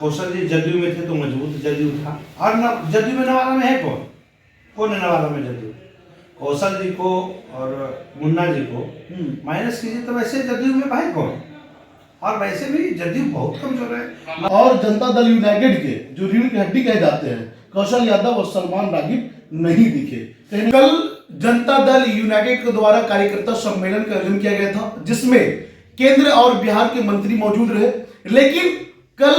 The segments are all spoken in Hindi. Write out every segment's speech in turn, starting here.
कौशल जी जदयू में थे तो मजबूत जदयू था। और जदयू में नवादा में है कौन? कौन है नवादा में जदयू? कौशल जी को और मुन्ना जी को माइनस कीजिए तो वैसे जदयू में भाई कौन? और वैसे भी जदयू बहुत कमजोर है। और जनता दल यूनाइटेड के जो रीढ़ की हड्डी कहे जाते हैं कौशल यादव और सलमान रागिब नहीं दिखे। कल जनता दल यूनाइटेड के द्वारा कार्यकर्ता सम्मेलन का आयोजन किया गया था जिसमें केंद्र और बिहार के मंत्री मौजूद रहे, लेकिन कल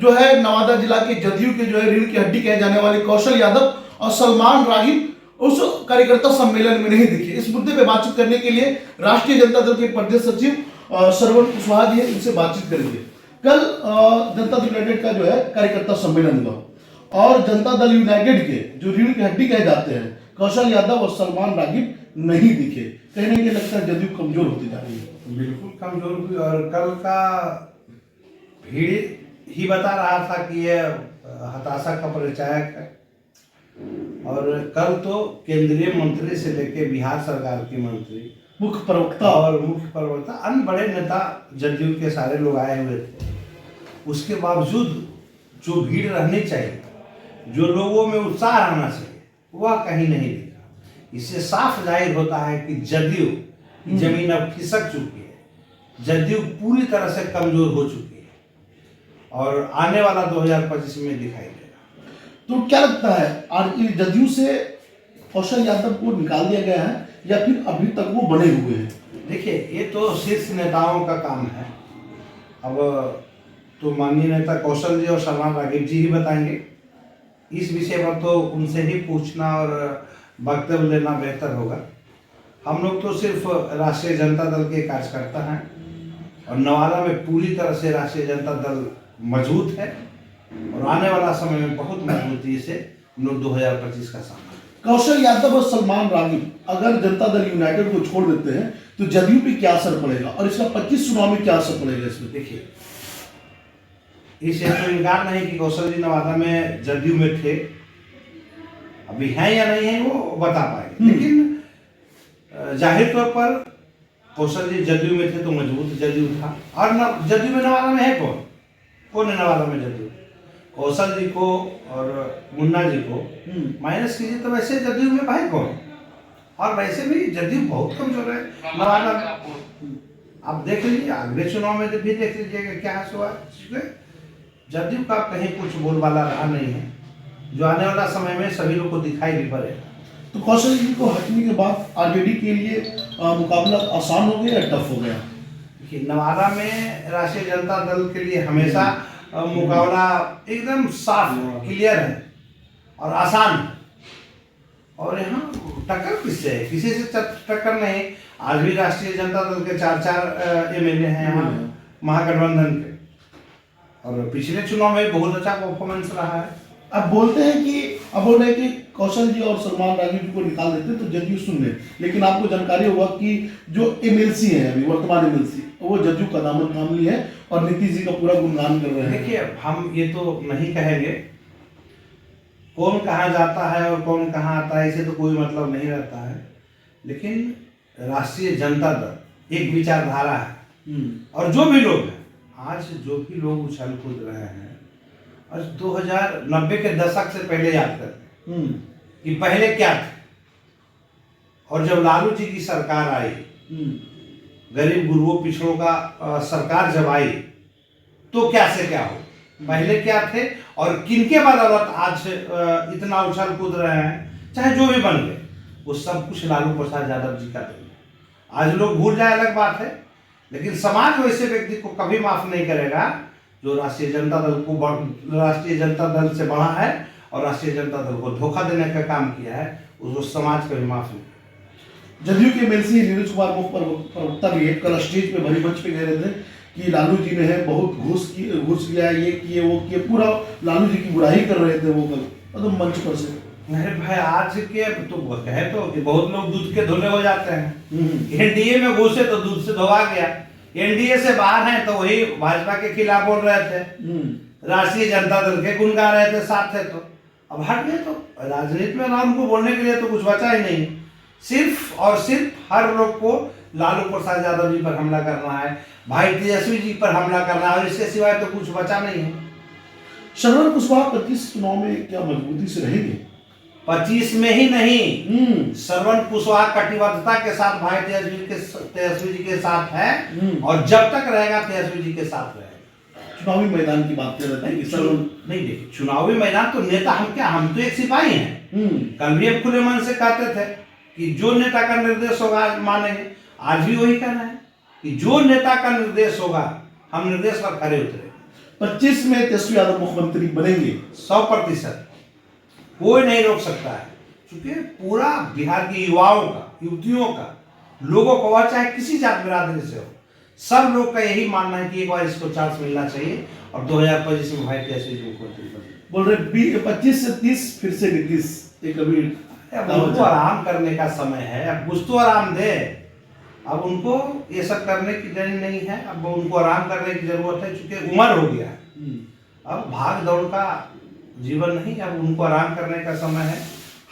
जो है नवादा जिला के जदयू के जो है रीढ़ की हड्डी कहे जाने वाले कौशल यादव और सलमान रागिब उस कार्यकर्ता सम्मेलन में नहीं दिखे। इस मुद्दे पे बातचीत करने के लिए राष्ट्रीय जनता दल के प्रदेश सचिव श्रवण कुशवाहा जी इनसे बातचीत करेंगे। कल जनता दल यूनाइटेड का जो है कार्यकर्ता सम्मेलन हुआ और जनता दल यूनाइटेड के जो रीढ़ की हड्डी कहे जाते हैं कौशल यादव और सलमान रागिब नहीं दिखे। कहने के लगता है जदयू कमजोर होती जा रही है। बिल्कुल कमजोर हुई। और कल का भीड़ ही बता रहा था कि यह हताशा का परिचायक है। और कल तो केंद्रीय मंत्री से लेके बिहार सरकार के मंत्री, मुख्य प्रवक्ता और मुख्य प्रवक्ता, अन्य बड़े नेता जदयू के सारे लोग आए हुए थे। उसके बावजूद जो भीड़ रहनी चाहिए, जो लोगों में उत्साह रहना चाहिए, वह कहीं नहीं दिखा। इससे साफ जाहिर होता है कि जदयू जमीन अब खिसक चुकी है, जदयू पूरी तरह से कमजोर हो चुकी है और आने वाला 2025 में दिखाई देगा। तो क्या लगता है आज जदयू से कौशल यादव को निकाल दिया गया है या फिर अभी तक वो बने हुए हैं? देखिए, ये तो शीर्ष नेताओं का काम है। अब तो माननीय नेता कौशल जी और सलमान रागिब जी ही बताएंगे। इस विषय पर तो उनसे ही पूछना और वक्तव्य लेना बेहतर होगा। हम लोग तो सिर्फ राष्ट्रीय जनता दल के कार्यकर्ता हैं और नवादा में पूरी तरह से राष्ट्रीय जनता दल मजबूत है और आने वाला समय में बहुत मजबूती से लोग 2025 का सामना। कौशल यादव और सलमान रागिब अगर जनता दल यूनाइटेड को छोड़ देते हैं तो जदयू पे क्या असर पड़ेगा और इसका 25 चुनाव में क्या असर पड़ेगा इसमें? देखिए, इससे तो इनकार नहीं कि कौशल जी नवादा में जदयू में थे, अभी हैं या नहीं है वो बता पाएंगे। लेकिन जाहिर तौर पर कौशल जी जदयू में थे तो मजबूत जदयू था। और जदयू में नवादा में है कौन? कौन है नवादा में जदयू? कौशल जी को और मुन्ना जी को माइनस कीजिए तो वैसे जदयू में भाई कौन? और वैसे भी जदयू बहुत कमजोर है नवादा में। आप देख लीजिए, अगले चुनाव में भी देख लीजिएगा क्या हुआ। जदयू का कहीं कुछ बोलबाला रहा नहीं है, जो आने वाला समय में सभी लोग को दिखाई भी पड़ेगा। तो कौशल जी को हटने के बाद आरजेडी के लिए मुकाबला आसान हो गया या टफ हो गया? देखिए, नवादा में राष्ट्रीय जनता दल के लिए हमेशा मुकाबला एकदम साफ, क्लियर है और आसान है। और यहाँ टक्कर किससे है? किसी से टक्कर नहीं। आज भी राष्ट्रीय जनता दल के 4 एमएलए हैं यहाँ महागठबंधन के, और पिछले चुनाव में बहुत अच्छा परफॉर्मेंस रहा है। अब बोल रहे हैं कि कौशल जी और सलमान रागिब जी को निकाल देते तो जदयू सुन ले, लेकिन आपको जानकारी होगा कि जो एमएलसी है अभी वर्तमान एमएलसी वो जदयू का दामन थाम ली है और नीतीश जी का पूरा गुणगान कर रहे हैं। देखिए, हम ये तो नहीं कहेंगे कौन कहाँ जाता है और कौन कहाँ आता है, इसे तो कोई मतलब नहीं रहता है। लेकिन राष्ट्रीय जनता दल एक विचारधारा है और जो भी लोग हैं, आज जो भी लोग उछल कूद रहे हैं, आज 2090 के दशक से पहले याद करते कि पहले क्या थे। और जब लालू जी की सरकार आई, गरीब गुरुओं पिछड़ों का सरकार जब आई, तो क्या से क्या हो, पहले क्या थे और किनके बदौलत आज इतना उछल कूद रहे हैं, चाहे जो भी बन गए, वो सब कुछ लालू प्रसाद यादव जी का देन है। आज लोग भूल जाए अलग बात है, लेकिन समाज वैसे व्यक्ति को कभी माफ नहीं करेगा जो राष्ट्रीय जनता दल से बढ़ा है और राष्ट्रीय जनता दल को धोखा देने का काम किया है, उसको समाज कभी माफ नहीं। जदयू के एमएलसी नीरज कुमार मुख्य प्रवक्ता भी कल स्टेज पे भरी मंच पे कह रहे थे कि लालू जी ने है बहुत घूस लिया, ये किए वो किए, पूरा लालू जी की बुराई कर रहे थे वो कल तो मंच पर से। अरे भाई, आज के तो कहे तो कि बहुत लोग दूध के धुले हो जाते हैं। एनडीए में घुसे तो दूध से धोवा गया, एनडीए से बाहर हैं तो वही भाजपा के खिलाफ बोल रहे थे, राष्ट्रीय जनता दल के गुण गा रहे थे, साथ थे। तो अब हट गए तो राजनीति में ना उनको बोलने के लिए तो कुछ बचा ही नहीं। सिर्फ और सिर्फ हर लोग को लालू प्रसाद यादव जी पर हमला करना है, भाई तेजस्वी जी पर हमला करना है, और इसके सिवाय तो कुछ बचा नहीं है। श्रवण कुशवाहा 25 चुनाव में क्या मजबूती से रहेंगे? 25 में ही नहीं, श्रवण कुशवाहा कटिबद्धता के साथ भाई तेजस्वी जी के साथ है और जब तक रहेगा तेजस्वी जी के साथ रहेगा। चुनावी मैदान की बात कर रहे थे कि श्रवण नहीं, देखिए चुनावी मैदान तो नेता हम क्या, हम तो एक सिपाही हैं। कल भी अब खुले मन से कहते थे कि जो नेता का निर्देश होगा आज मानेंगे। आज भी वही कहना है कि जो नेता का निर्देश होगा हम निर्देश पर खड़े उतरे। 25 में तेजस्वी यादव मुख्यमंत्री बनेंगे 100%, कोई नहीं रोक सकता है, क्योंकि पूरा बिहार के युवाओं का, युवतियों का, लोगों को, वह चाहे किसी जात बिरादरी से हो, सब लोग का यही मानना है कि एक बार इसको चांस मिलना चाहिए और 2025 में भाई तेजस्वी जी मुख्यमंत्री बने। बोल रहे 25 से 30 फिर से 29 एक अभी अब उनको आराम करने का समय है, अब कुछ तो आराम दे। अब उनको ये सब करने की जरूरत नहीं है, अब उनको आराम करने की जरूरत है, क्योंकि उम्र हो गया है। अब भाग दौड़ का जीवन नहीं, अब उनको आराम करने का समय है।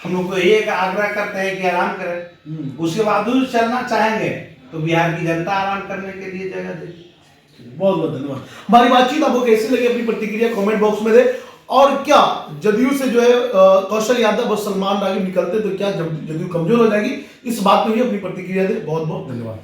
हम लोग को ये आग्रह करते हैं कि आराम करें, उसके बावजूद चलना चाहेंगे तो बिहार की जनता आराम करने के लिए जगह दे। बहुत बहुत धन्यवाद। हमारी बातचीत आपको कैसी लगी अपनी प्रतिक्रिया कमेंट बॉक्स में दे। और क्या जदयू से जो है कौशल यादव और सलमान रागिब निकलते तो क्या जदयू कमजोर हो जाएगी, इस बात में भी अपनी प्रतिक्रिया दे। बहुत बहुत धन्यवाद।